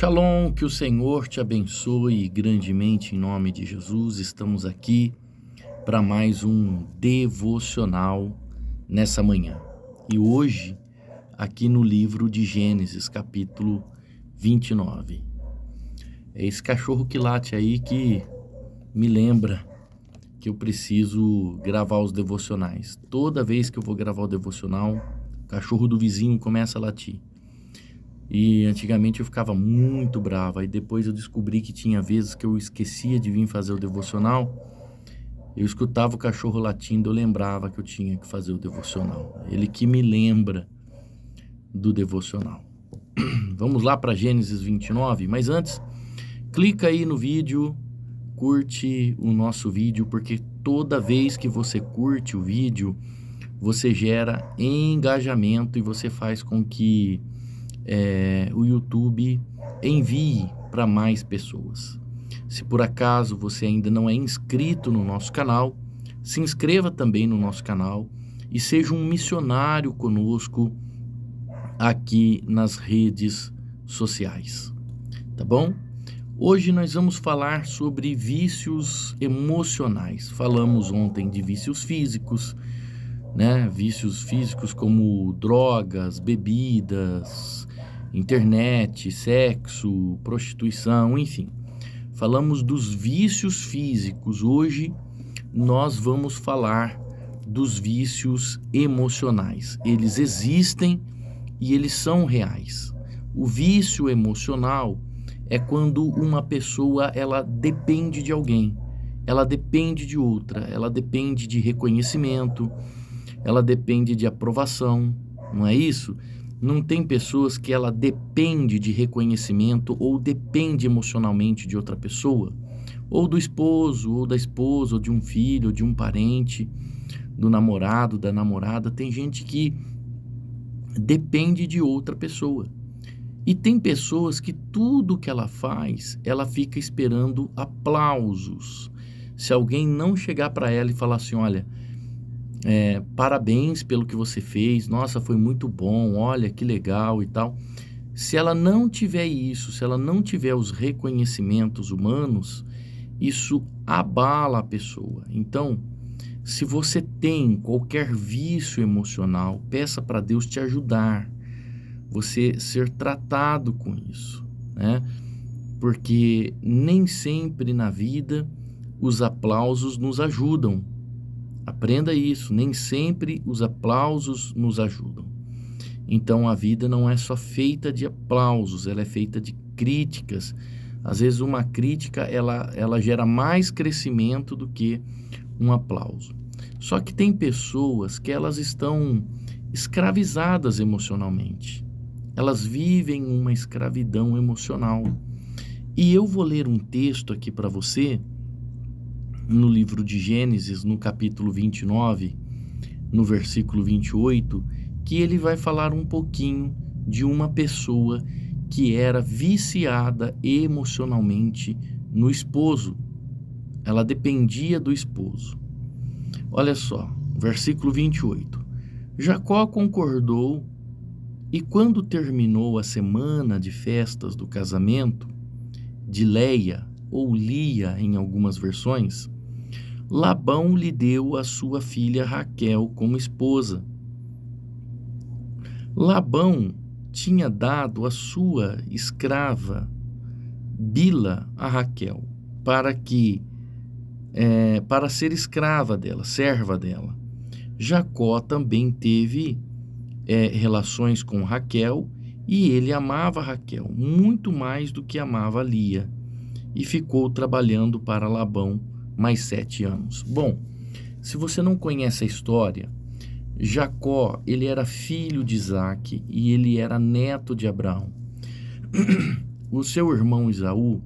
Shalom, que o Senhor te abençoe grandemente em nome de Jesus. Estamos aqui para mais um devocional nessa manhã. E hoje, aqui no livro de Gênesis, capítulo 29. É esse cachorro que late aí que me lembra que eu preciso gravar os devocionais. Toda vez que eu vou gravar o devocional, o cachorro do vizinho começa a latir. E antigamente eu ficava muito bravo, aí depois eu descobri que tinha vezes que eu esquecia de vir fazer o devocional, eu escutava o cachorro latindo, eu lembrava que eu tinha que fazer o devocional. Ele que me lembra do devocional. Vamos lá para Gênesis 29, mas antes, clica aí no vídeo, curte o nosso vídeo, porque toda vez que você curte o vídeo, você gera engajamento e você faz com que o YouTube envie para mais pessoas. Se por acaso você ainda não é inscrito no nosso canal, se inscreva também no nosso canal e seja um missionário conosco aqui nas redes sociais, tá bom? Hoje nós vamos falar sobre vícios emocionais. Falamos ontem de vícios físicos, né? Vícios físicos como drogas, bebidas, internet, sexo, prostituição, enfim. Falamos dos vícios físicos. Hoje nós vamos falar dos vícios emocionais. Eles existem e eles são reais. O vício emocional é quando uma pessoa ela depende de alguém, ela depende de outra, ela depende de reconhecimento, ela depende de aprovação, não é isso? Não tem pessoas que ela depende de reconhecimento ou depende emocionalmente de outra pessoa, ou do esposo, ou da esposa, ou de um filho, ou de um parente, do namorado, da namorada. Tem gente que depende de outra pessoa. E tem pessoas que tudo que ela faz, ela fica esperando aplausos. Se alguém não chegar para ela e falar assim, olha, parabéns pelo que você fez, nossa, foi muito bom, olha que legal e tal. Se ela não tiver isso, se ela não tiver os reconhecimentos humanos, isso abala a pessoa. Então, se você tem qualquer vício emocional, peça para Deus te ajudar, você ser tratado com isso, né? Porque nem sempre na vida os aplausos nos ajudam. Aprenda isso, nem sempre os aplausos nos ajudam. Então a vida não é só feita de aplausos, ela é feita de críticas. Às vezes uma crítica ela gera mais crescimento do que um aplauso. Só que tem pessoas que elas estão escravizadas emocionalmente. Elas vivem uma escravidão emocional. E eu vou ler um texto aqui para você, no livro de Gênesis, no capítulo 29, no versículo 28, que ele vai falar um pouquinho de uma pessoa que era viciada emocionalmente no esposo. Ela dependia do esposo. Olha só, versículo 28. Jacó concordou e quando terminou a semana de festas do casamento de Leia, ou Lia em algumas versões, Labão lhe deu a sua filha Raquel como esposa. Labão tinha dado a sua escrava Bila a Raquel para ser escrava dela, serva dela. Jacó também teve relações com Raquel e ele amava Raquel muito mais do que amava Lia e ficou trabalhando para Labão mais 7 anos. Bom, se você não conhece a história, Jacó, ele era filho de Isaque e ele era neto de Abraão. O seu irmão Esaú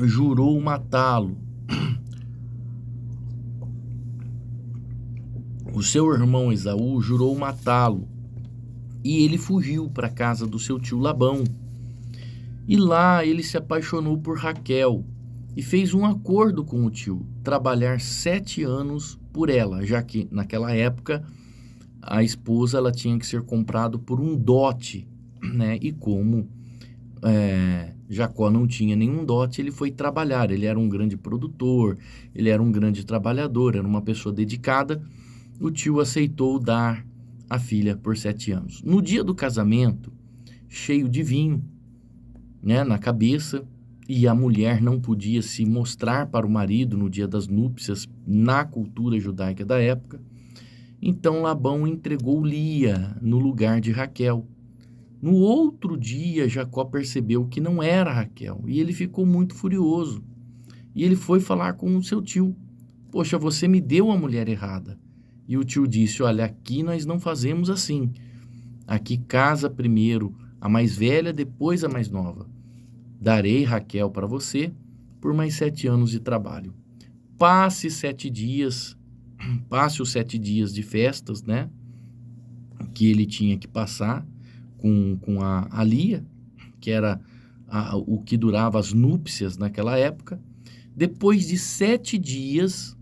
jurou matá-lo. O seu irmão Esaú jurou matá-lo e ele fugiu para a casa do seu tio Labão. E lá ele se apaixonou por Raquel e fez um acordo com o tio, trabalhar 7 anos por ela, já que naquela época a esposa ela tinha que ser comprada por um dote, né? E como Jacó não tinha nenhum dote, ele foi trabalhar, ele era um grande produtor, ele era um grande trabalhador, era uma pessoa dedicada. O tio aceitou dar a filha por 7 anos. No dia do casamento, cheio de vinho, né, na cabeça, e a mulher não podia se mostrar para o marido no dia das núpcias, na cultura judaica da época. Então Labão entregou Lia no lugar de Raquel. No outro dia, Jacó percebeu que não era Raquel, e ele ficou muito furioso. E ele foi falar com o seu tio. Poxa, você me deu a mulher errada. E o tio disse, olha, aqui nós não fazemos assim. Aqui casa primeiro a mais velha, depois a mais nova. Darei Raquel para você por mais 7 anos de trabalho. Passe os 7 dias de festas, né? Que ele tinha que passar com a Lia, que era o que durava as núpcias naquela época. Depois de 7 dias,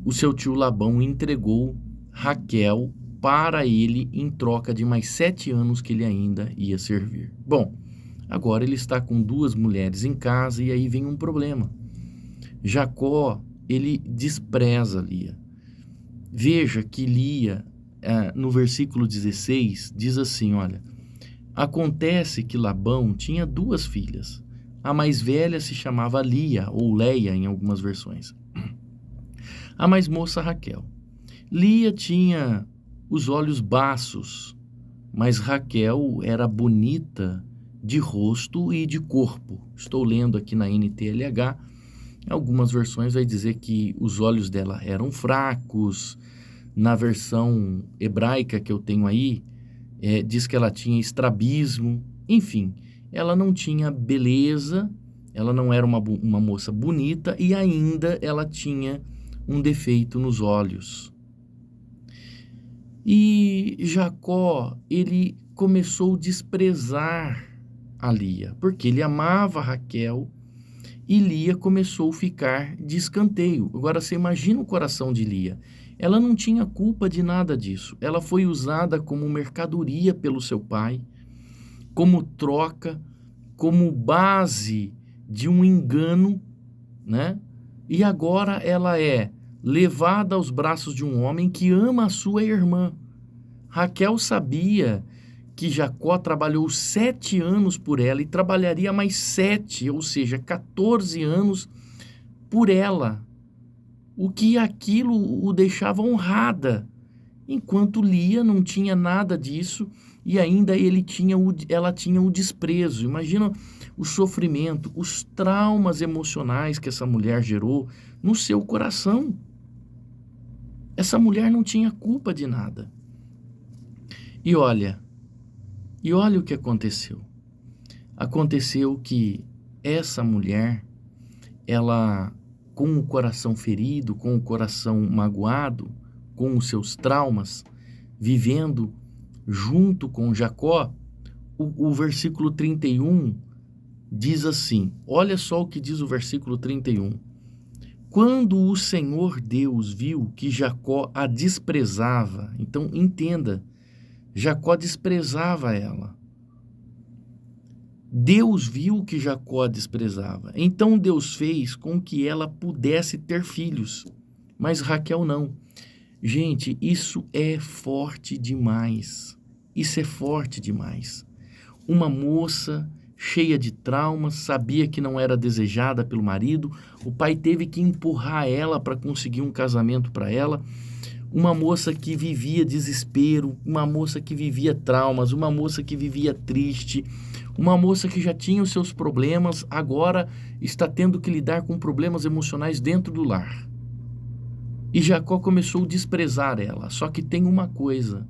o seu tio Labão entregou Raquel para ele em troca de mais 7 anos que ele ainda ia servir. Bom, agora ele está com 2 mulheres em casa e aí vem um problema. Jacó, ele despreza Lia. Veja que Lia, no versículo 16, diz assim, olha, acontece que Labão tinha 2 filhas. A mais velha se chamava Lia, ou Leia em algumas versões. A mais moça, Raquel. Lia tinha os olhos baços, mas Raquel era bonita de rosto e de corpo. Estou lendo aqui na NTLH, algumas versões vai dizer que os olhos dela eram fracos. Na versão hebraica que eu tenho aí, diz que ela tinha estrabismo. Enfim, ela não tinha beleza, ela não era uma moça bonita e ainda ela tinha um defeito nos olhos. E Jacó, ele começou a desprezar a Lia, porque ele amava Raquel e Lia começou a ficar de escanteio. Agora você imagina o coração de Lia. Ela não tinha culpa de nada disso. Ela foi usada como mercadoria pelo seu pai, como troca, como base de um engano, né? E agora ela é levada aos braços de um homem que ama a sua irmã. Raquel sabia que Jacó trabalhou 7 anos por ela e trabalharia mais 7, ou seja, 14 anos por ela. O que aquilo o deixava honrada, enquanto Lia não tinha nada disso e ainda ela tinha o desprezo. Imagina o sofrimento, os traumas emocionais que essa mulher gerou no seu coração. Essa mulher não tinha culpa de nada. E olha o que aconteceu. Aconteceu que essa mulher, ela, com o coração ferido, com o coração magoado, com os seus traumas, vivendo junto com Jacó, o versículo 31 diz assim, olha só o que diz o versículo 31. Quando o Senhor Deus viu que Jacó a desprezava, então entenda, Jacó desprezava ela. Deus viu que Jacó a desprezava. Então Deus fez com que ela pudesse ter filhos, mas Raquel não. Gente, isso é forte demais. Isso é forte demais. Uma moça cheia de traumas, sabia que não era desejada pelo marido, o pai teve que empurrar ela para conseguir um casamento para ela. Uma moça que vivia desespero, uma moça que vivia traumas, uma moça que vivia triste, uma moça que já tinha os seus problemas, agora está tendo que lidar com problemas emocionais dentro do lar. E Jacó começou a desprezar ela. Só que tem uma coisa,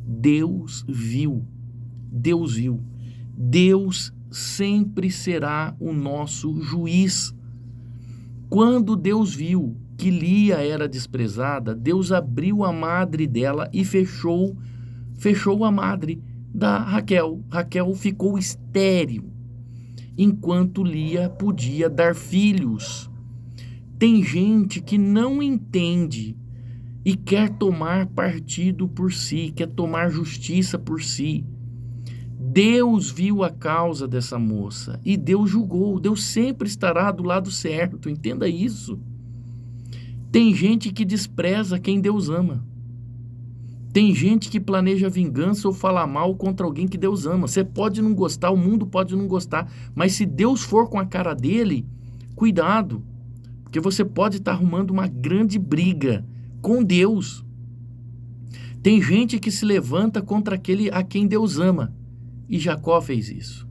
Deus viu. Deus sempre será o nosso juiz. Quando Deus viu que Lia era desprezada, Deus abriu a madre dela e fechou a madre da Raquel. Raquel ficou estéril, enquanto Lia podia dar filhos. Tem gente que não entende e quer tomar partido por si, quer tomar justiça por si. Deus viu a causa dessa moça e Deus julgou. Deus sempre estará do lado certo, entenda isso. Tem gente que despreza quem Deus ama. Tem gente que planeja vingança ou fala mal contra alguém que Deus ama. Você pode não gostar, o mundo pode não gostar, mas se Deus for com a cara dele, cuidado, porque você pode estar arrumando uma grande briga com Deus. Tem gente que se levanta contra aquele a quem Deus ama. E Jacó fez isso.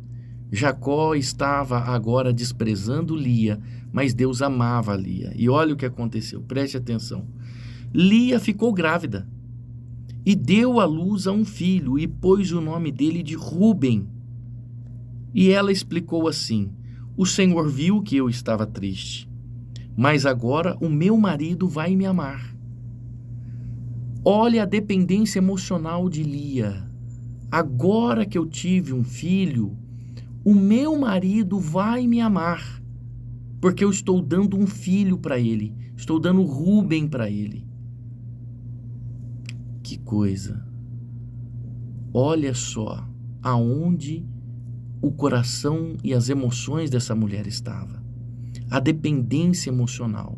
Jacó estava agora desprezando Lia, mas Deus amava Lia. E olha o que aconteceu, preste atenção. Lia ficou grávida e deu à luz a um filho e pôs o nome dele de Ruben. E ela explicou assim: o Senhor viu que eu estava triste, mas agora o meu marido vai me amar. Olha a dependência emocional de Lia. Agora que eu tive um filho, o meu marido vai me amar, porque eu estou dando um filho para ele, estou dando Ruben para ele. Que coisa! Olha só aonde o coração e as emoções dessa mulher estavam. A dependência emocional.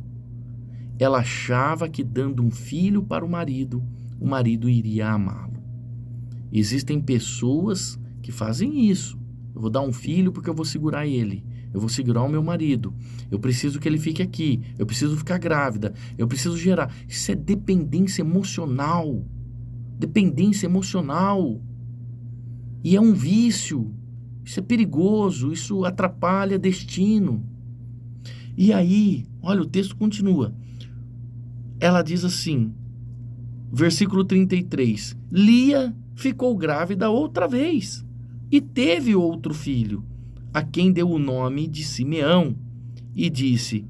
Ela achava que dando um filho para o marido iria amá-lo. Existem pessoas que fazem isso. Eu vou dar um filho porque eu vou segurar ele. Eu vou segurar o meu marido. Eu preciso que ele fique aqui. Eu preciso ficar grávida. Eu preciso gerar. Isso é dependência emocional. Dependência emocional. E é um vício. Isso é perigoso. Isso atrapalha destino. E aí, olha, o texto continua. Ela diz assim, versículo 33. Lia ficou grávida outra vez e teve outro filho, a quem deu o nome de Simeão, e disse: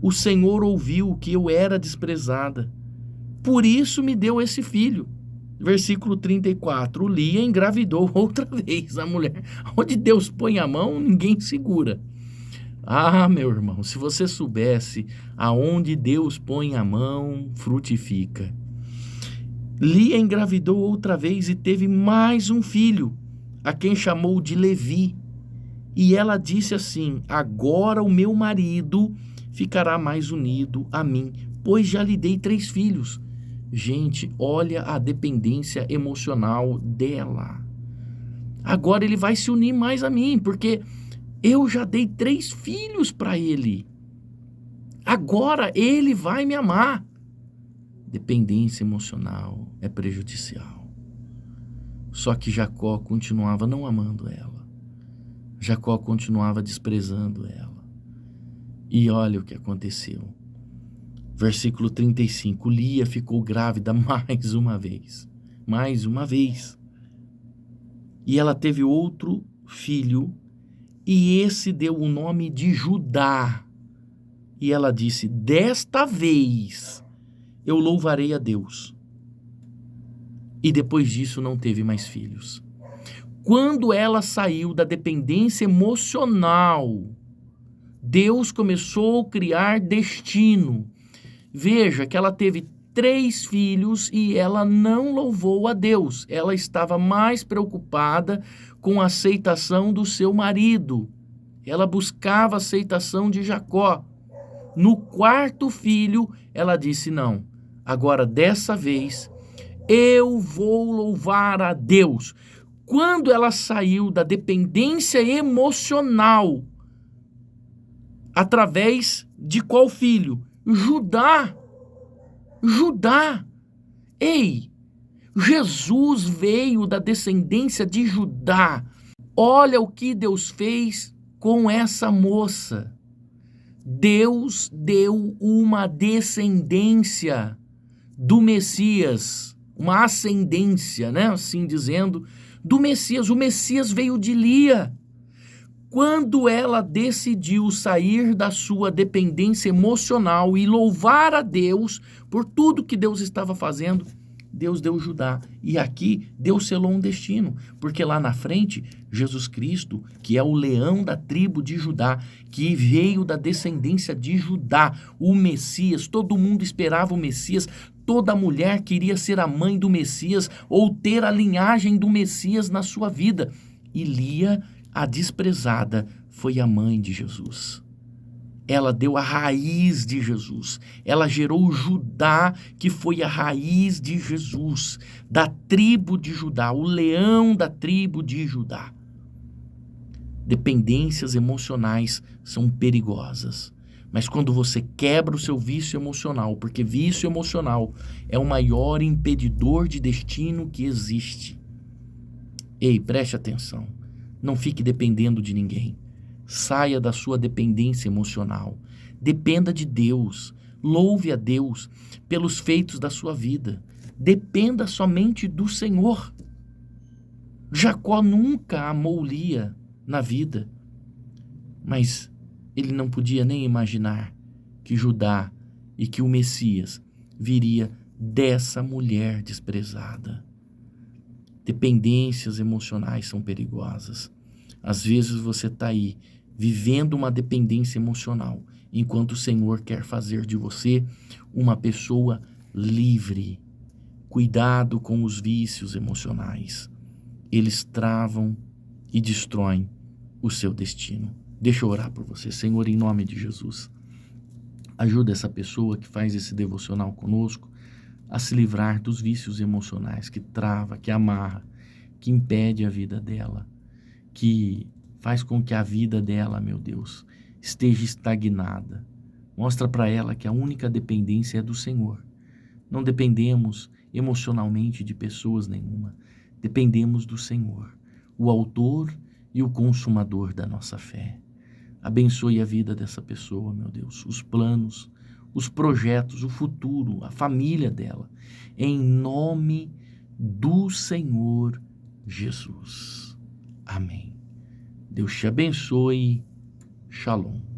o Senhor ouviu que eu era desprezada, por isso me deu esse filho. Versículo 34, Lia engravidou outra vez. A mulher, onde Deus põe a mão, ninguém segura. Ah, meu irmão, se você soubesse aonde Deus põe a mão, frutifica. Lia engravidou outra vez e teve mais um filho, a quem chamou de Levi. E ela disse assim: agora o meu marido ficará mais unido a mim, pois já lhe dei 3 filhos. Gente, olha a dependência emocional dela. Agora ele vai se unir mais a mim, porque eu já dei 3 filhos para ele. Agora ele vai me amar. Dependência emocional é prejudicial. Só que Jacó continuava não amando ela. Jacó continuava desprezando ela. E olha o que aconteceu. Versículo 35. Lia ficou grávida mais uma vez. Mais uma vez. E ela teve outro filho, e esse deu o nome de Judá. E ela disse: desta vez eu louvarei a Deus. E depois disso não teve mais filhos. Quando ela saiu da dependência emocional, Deus começou a criar destino. Veja que ela teve 3 filhos e ela não louvou a Deus. Ela estava mais preocupada com a aceitação do seu marido. Ela buscava a aceitação de Jacó. No 4º filho, ela disse: não, agora dessa vez eu vou louvar a Deus. Quando ela saiu da dependência emocional, através de qual filho? Judá. Judá. Ei, Jesus veio da descendência de Judá. Olha o que Deus fez com essa moça. Deus deu uma descendência do Messias, uma ascendência, né? Assim dizendo, do Messias. O Messias veio de Lia. Quando ela decidiu sair da sua dependência emocional e louvar a Deus por tudo que Deus estava fazendo, Deus deu Judá. E aqui Deus selou um destino, porque lá na frente, Jesus Cristo, que é o leão da tribo de Judá, que veio da descendência de Judá, o Messias, todo mundo esperava o Messias, toda mulher queria ser a mãe do Messias ou ter a linhagem do Messias na sua vida. E Lia, a desprezada, foi a mãe de Jesus. Ela deu a raiz de Jesus. Ela gerou Judá, que foi a raiz de Jesus, da tribo de Judá, o leão da tribo de Judá. Dependências emocionais são perigosas. Mas quando você quebra o seu vício emocional, porque vício emocional é o maior impedidor de destino que existe. Ei, preste atenção. Não fique dependendo de ninguém. Saia da sua dependência emocional. Dependa de Deus. Louve a Deus pelos feitos da sua vida. Dependa somente do Senhor. Jacó nunca amou Lia na vida, mas ele não podia nem imaginar que Judá e que o Messias viria dessa mulher desprezada. Dependências emocionais são perigosas. Às vezes você está aí vivendo uma dependência emocional, enquanto o Senhor quer fazer de você uma pessoa livre. Cuidado com os vícios emocionais. Eles travam e destroem o seu destino. Deixa eu orar por você. Senhor, em nome de Jesus, ajuda essa pessoa que faz esse devocional conosco a se livrar dos vícios emocionais que trava, que amarra, que impede a vida dela, que faz com que a vida dela, meu Deus, esteja estagnada. Mostra para ela que a única dependência é do Senhor. Não dependemos emocionalmente de pessoas nenhuma. Dependemos do Senhor, o autor e o consumador da nossa fé. Abençoe a vida dessa pessoa, meu Deus, os planos, os projetos, o futuro, a família dela, em nome do Senhor Jesus. Amém. Deus te abençoe. Shalom.